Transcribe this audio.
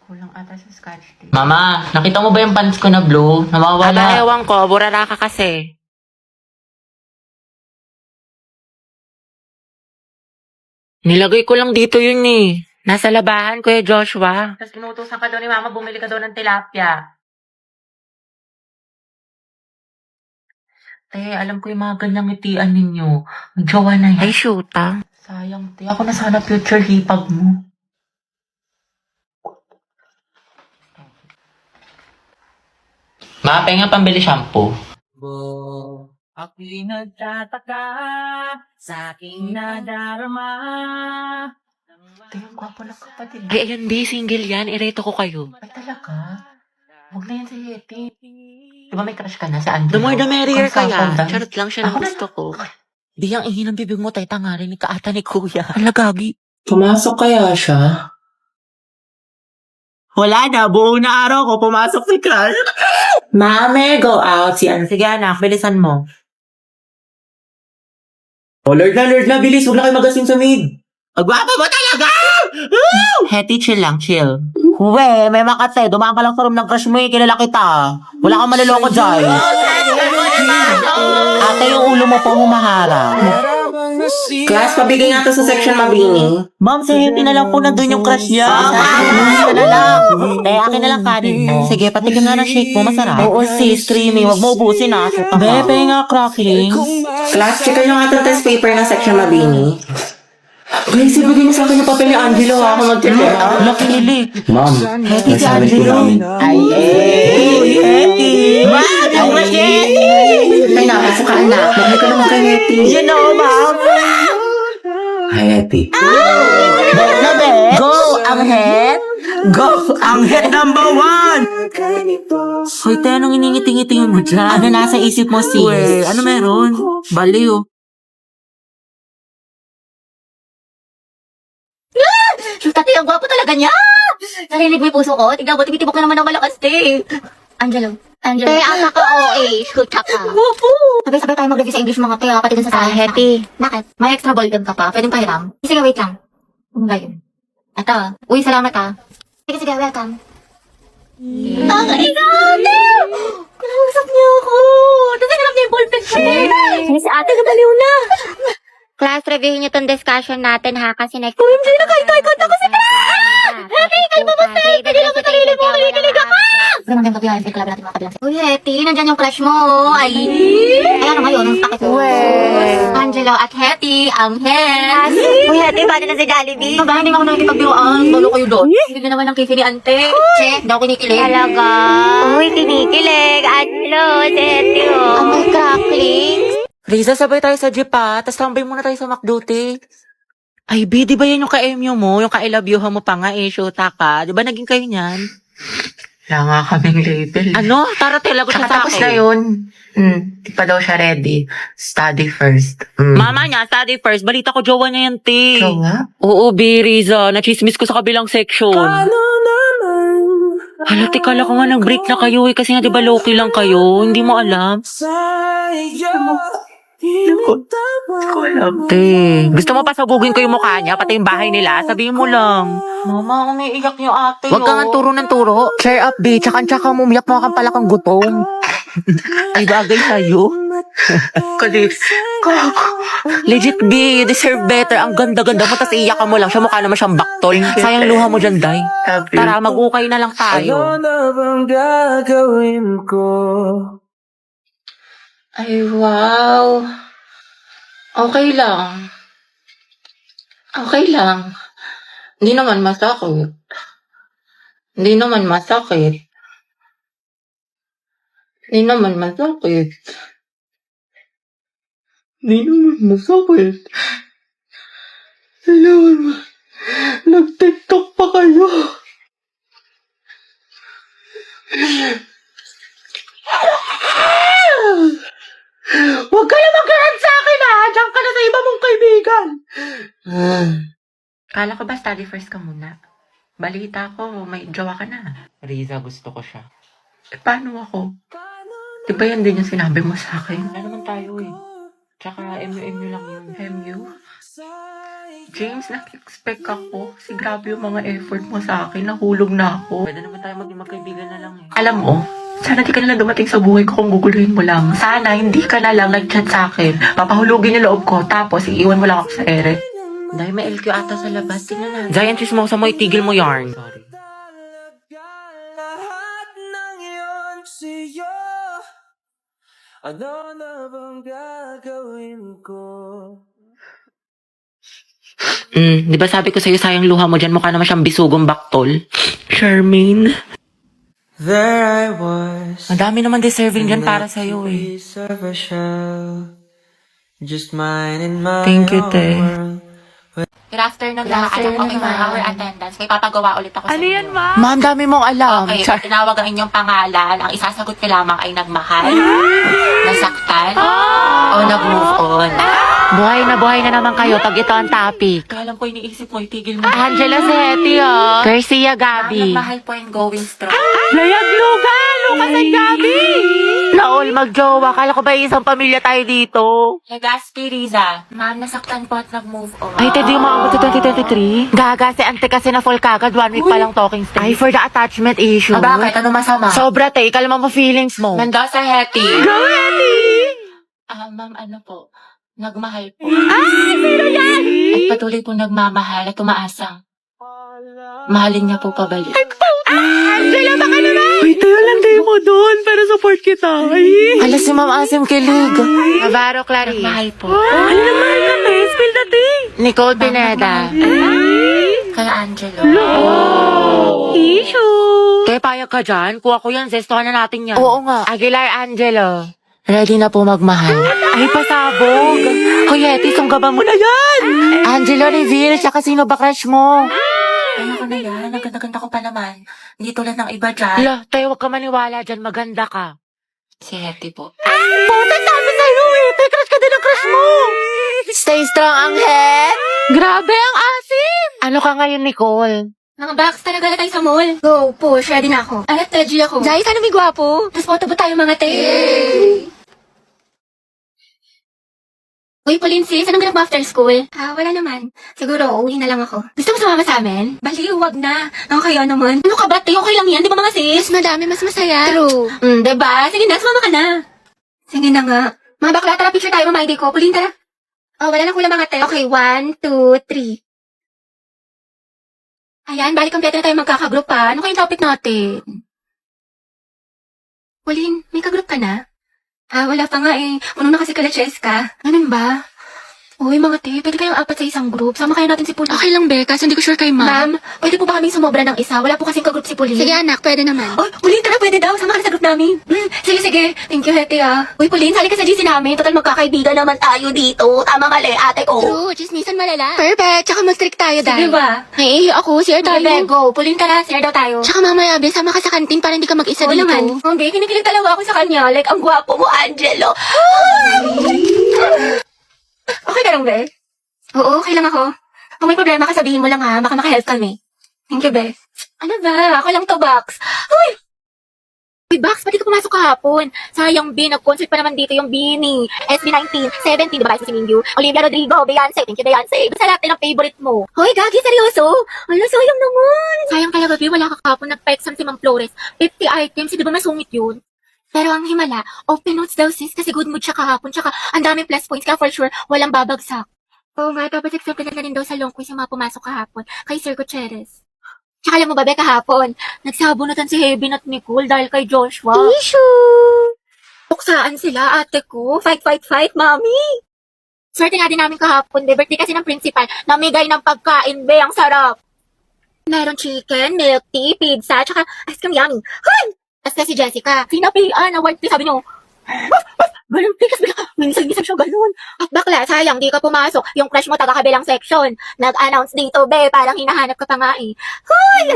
Kulang ata sa scotch tape. Mama, nakita mo ba yung pants ko na blue? Nawawala. Ewan ko, burara ka kasi. Nilagay ko lang dito yun eh. Nasa labahan, Kuya Joshua. Tapos inutusan ka daw ni Mama, bumili ka daw ng tilapia. Alam ko yung mga ganyang ngitian ninyo. Ang jowa na yan. Ay, shoot ah. Sayang, Ako na sana future hipag mo. Ma, penga pambili shampoo. Ako'y nagtataka sa aking nadarama. Ang gwapo ng kapatid. Ay, ayan, B, single yan. Ireto ko kayo. Ay, talaga? Huwag na yan si Yeti. Diba may crush ka na sa Angelo? The more the merrier kaya. Consultant. Charot lang siya ng Ako na- gusto ko. Di, ang ihi ng bibig mo, tay tangarin ni kaata ni kuya. Halagagi. Pumasok kaya siya? Wala na, buong na araw ko, pumasok si Carl. Mame, go out. Sige anak, bilisan mo. Oh, Lord na, bilis. Huwag na kayo magasin sa maid. Agwapa mo talaga! Hetty, chill lang, chill. Uwe, may makate. Dumaan ka lang sa room ng crush mo eh. Kilala kita. Wala kang maliloko dyan. Ate, yung ulo mo po humahara. Class, pabigay nga to sa section mabini. Ma'am, sa Hetty na lang po nandun yung crush niya. Akin na lang. Akin na lang kanin mo. Sige, patikin nga ng shake mo. Masarap. Oo, sis. Creamy. Wag mo ubusin ah. Bebe nga, crackling. Class, checkan nyo nga itong test paper ng section mabini. Guys, ibigay niyo sa akin yung papel ni Angelo ha, kung mag-check. Nakili. Ma'am, Hetty si Angelo. Ay, Hetty. Ma'am, yung crush ni Hetty. Ay, napasok ka anak. Mahal ka naman kay Hetty. You know, ma'am. Hi, Hetty. Na be? Go, ang head. Go, ang head number 1. Hoy, te, anong iningiti-ngitingin mo dyan? Ano nasa isip mo, sis? Uwe, ano meron? Baliw. Tati, ang gwapo talaga niya! Narinig mo yung puso ko? Tignan mo, tumitibok na naman ng malakas, te. Angelo. Te, ang naka-OA. Shoot ka. Gwapo! Sabay-sabay tayo mag-review sa English mga te, pati dun sa science. Hetty. Bakit? May extra volume ka pa. Pwedeng pahiram. Sige, wait lang. Ano ba yun? Ito. Uy, salamat ah. Sige, welcome. Ang ate! Kinausap niyo ako! Tapos hinarap niya yung ballpen ko, te. Si ate, nabaliw na. Class, review niyo tong discussion natin ha, kasi next... OMG, nakaikot ako sa Hetty, kalma mo sa Hetty, lang mo sarili mo, kinikilig ako! Ganun din gabi, ay, club natin mga kabilang. Uy, Hetty, nandyan yung crush mo, ay... Ayan na ngayon, ang sakit ko. Angelo at Hetty, ang head. Uy, Hetty, paano na si Jollibee? Ba, hindi nga ako nakikipagbiruan, balo kayo doon. Hindi naman ang kifi ni Ante. Che, hindi ako kinikilig. Talaga? Uy, kinikilig, Angelo, si Hetty, oh. Ang may crackling. Riza, sabay tayo sa jeep ha. Tapos tambay muna tayo sa McDuty. Ay, B, di ba yan yung ka-MU mo? Yung ka-I love you mo pa nga eh, shoota ka. Di ba naging kayo niyan? Wala nga kaming label. Ano? Tara, lagot siya sa Tapos akin. na yun. Di pa daw siya ready. Study first. Mama niya, study first. Balita ko, jowa niya yan, te. So nga? Oo, B, Riza. Nachismis ko sa kabilang section. Hala, kala ko nga nag-break na kayo eh. Kasi nga, di ba, low-key lang kayo? Hindi mo alam. Ko alam. Te, gusto mo pasabugin ko yung mukha niya, pati yung bahay nila? Sabihin mo lang. Mama, umiiyak yung ate. Huwag ka nga turo ng turo. Cheer up, B. Tsaka mo, umiyak mo kang pala kang gutom. Ay, bagay sa'yo. Kalis. Legit, B. You deserve better. Ang ganda-ganda mo, tas iiyak ka mo lang. Siya mukha naman siyang baktol. Sayang luha mo dyan, Day. Love you. Tara, mag-ukay na lang tayo. Ay, wow. Okay lang. Okay lang. Hindi naman masakit. Hindi naman masakit. Hindi naman masakit. Hindi naman masakit. Hindi naman nag-TikTok pa kayo. Huwag ka na mag-run sa akin ha! Diyan ka na sa iba mong kaibigan! Kala ko ba study first ka muna? Balita ko, may jowa ka na. Riza, gusto ko siya. Paano ako? Di ba yan din yung sinabi mo sa akin? Wala naman tayo eh. Tsaka MU lang yun. MU? James, nag-expect ako. Kasi grabe yung mga effort mo sa akin. Nahulog na ako. Pwede naman tayo maging magkaibigan na lang eh. Alam mo, sana di ka na lang dumating sa buhay ko kung guguluhin mo lang. Sana hindi ka na lang nag-chat sa akin. Papahulugin yung loob ko, tapos iiwan mo lang ako sa ere. Dahil may LQ ata sa labas. Tingnan natin. Giant chismosa mo, itigil mo yarn. Sorry. Lahat ng iyon sa'yo. Ano na bang gagawin ko? Di ba sabi ko sa'yo sayang luha mo dyan, mukha naman siyang bisugong baktol. Charmaine. There I was. Ang dami naman deserving dyan para sa'yo eh. Piece of a shell. Just mine in my Thank you, own te. world. Good afternoon lahat. Okay, for our attendance, may papagawa ulit ako sa inyo. Ma'am, dami mong alam. Okay, pag tinawag ang inyong pangalan, ang isasagot ko lamang ay nagmahal, nasaktan, o nag-move on. Buhay na naman kayo pag ito ang topic. Kailan ko iniisip mo, itigil mo. Angela Seti, oh. Garcia Gabi. Nagmahal po and going strong. Layag Luga! Lucas and Gabi! Naol, magjowa. Kala ko ba isang pamilya tayo dito? Legaspi Riza, ma'am, nasaktan po at nag-move on. Ay, Teddy, umaabot sa 2023? Gaga, si ante kasi na full kagad. 1 week pa lang talking stage. Ay, for the attachment issue. Ah, bakit? Ano masama? Sobra, te. Kalma mo feelings mo. Mendoza Hetty. Go, Hetty! Ma'am, ano po? Nagmahal po. Sino yan? At patuloy po nagmamahal at umaasang. Mahalin niya po pabalik. Angela, baka naman! Uy, tayo lang tayo mo doon. Pero support kita. Ay. Alas si Ma'am Asim kilig. Navarro Clarice. Nagmahal po. Ano na mahal ka, te? Spill the tea. Nicole Pineda. Kaya Angelo. Issue. Kaya payag ka dyan? Kuha ko yan. Zestohan na natin yan. Oo nga. Aguilar Angelo. Ready na po magmahal. Ay, pasabog. Hoy, Hetty, sunggaban mo na yan. Angelo reveal, tsaka sino ba crush mo? Ano ko na yan? Ang ganda-ganda ko pa naman. Hindi tulad ng iba dyan. Hala, tayo wag ka maniwala dyan. Maganda ka. Si Hetty po. Puta, sabi sa'yo eh. Tay, crush ka din ang crush mo. Stay strong, Angel. Grabe ang asim. Ano ka ngayon, Nicole? Mga box, talaga na tayo sa mall. Go, push. Ready na ako. Alat, ready ako. Jai, sana may gwapo. Tapos photo ba tayo mga te? Uy, Pauline sis, anong ganap mo after school? Wala naman. Siguro, uwi na lang ako. Gusto mo sumama sa amin? Baliw, wag na. Ang kaya naman. Ano ka ba, te? Okay lang yan, di ba mga sis? Mas madami, mas masaya. True. Diba? Sige na, sumama ka na. Sige na nga. Mga bakla, tara picture tayo, mama ID ko. Pauline, tara. Wala na kulang mga te. Okay, 1, 2, 3. Ayan, balik kompleto na tayo magkakagroup pa. Ano kayong topic natin? Pauline, may kagroup ka na? Wala pa nga eh. Unong na kasi kala Cheska. Ganun ba? Uy, mga te, pwede kayong apat sa isang group. Sama kayo natin si Pauline. Okay lang, Be. Kasi hindi ko sure kay Ma'am. Pwede po ba kaming sumobra ng isa? Wala po kasing kagroup si Pauline. Sige, anak. Pwede naman. Oh, Pauline, tara. Pwede daw. Sama ka na sa group namin. Sige. Thank you, Hete, Uy, Pauline, sali ka sa GC namin. Total magkakaibigan naman tayo dito. Tama mali, ate ko. True. Chismisan malala. Perfect. Tsaka mag-strict tayo dahil. Sige ba? Naiihi ako. Share tayo. Bebe, go. Pauline, tara. Share daw tayo. Tsaka mamaya, Be, sama ka sa kantin para hindi ka mag-isa dito. Naman. Be, kinikilig talaga ako sa kanya. Like, ang gwapo mo, Angelo. Okay ka lang, Be? Oo, okay lang ako. Kung may problema ka, sabihin mo lang ha. Baka makahelp kami. Thank you, Be. Ano ba? Ako lang to, Box. Uy! Uy, Box, pati ka pumasok kahapon. Sayang, B. Nag-concert pa naman dito yung Beanie. SB19, 17, diba si Mingyu? Olivia Rodrigo, Beyonce. Thank you, Beyonce. Basta lahat ng favorite mo. Hoy, Gagi, seryoso? Ano, sayang naman. Sayang talaga, B. Wala ka kahapon. Nag-pexam si Ma'am Flores. 50 items. Di ba masungit yun? Pero ang himala, open notes daw sis kasi good mood siya kahapon. Tsaka ang daming plus points kaya for sure walang babagsak. Oo nga, tapos accepted na rin daw sa long quiz yung mga pumasok kahapon kay Sir Gutierrez. Tsaka alam mo ba, Be, kahapon, nagsabunutan si Heaven at Nicole dahil kay Joshua. Issue! Buksaan sila, ate ko. Fight, mami! Swerte nga din namin kahapon, Be. Birthday kasi ng principal. Namigay ng pagkain, Be. Ang sarap. Meron chicken, milk tea, pizza, tsaka ice cream yummy. Hoy! Tapos si Jessica, sinapian, award tea, sabi niyo, ganun, tikas bigla, minsan siya ganun. At bakla, sayang, di ka pumasok. Yung crush mo, taga-kabilang section. Nag-announce dito, Be, parang hinahanap ka pa nga eh. Hoy!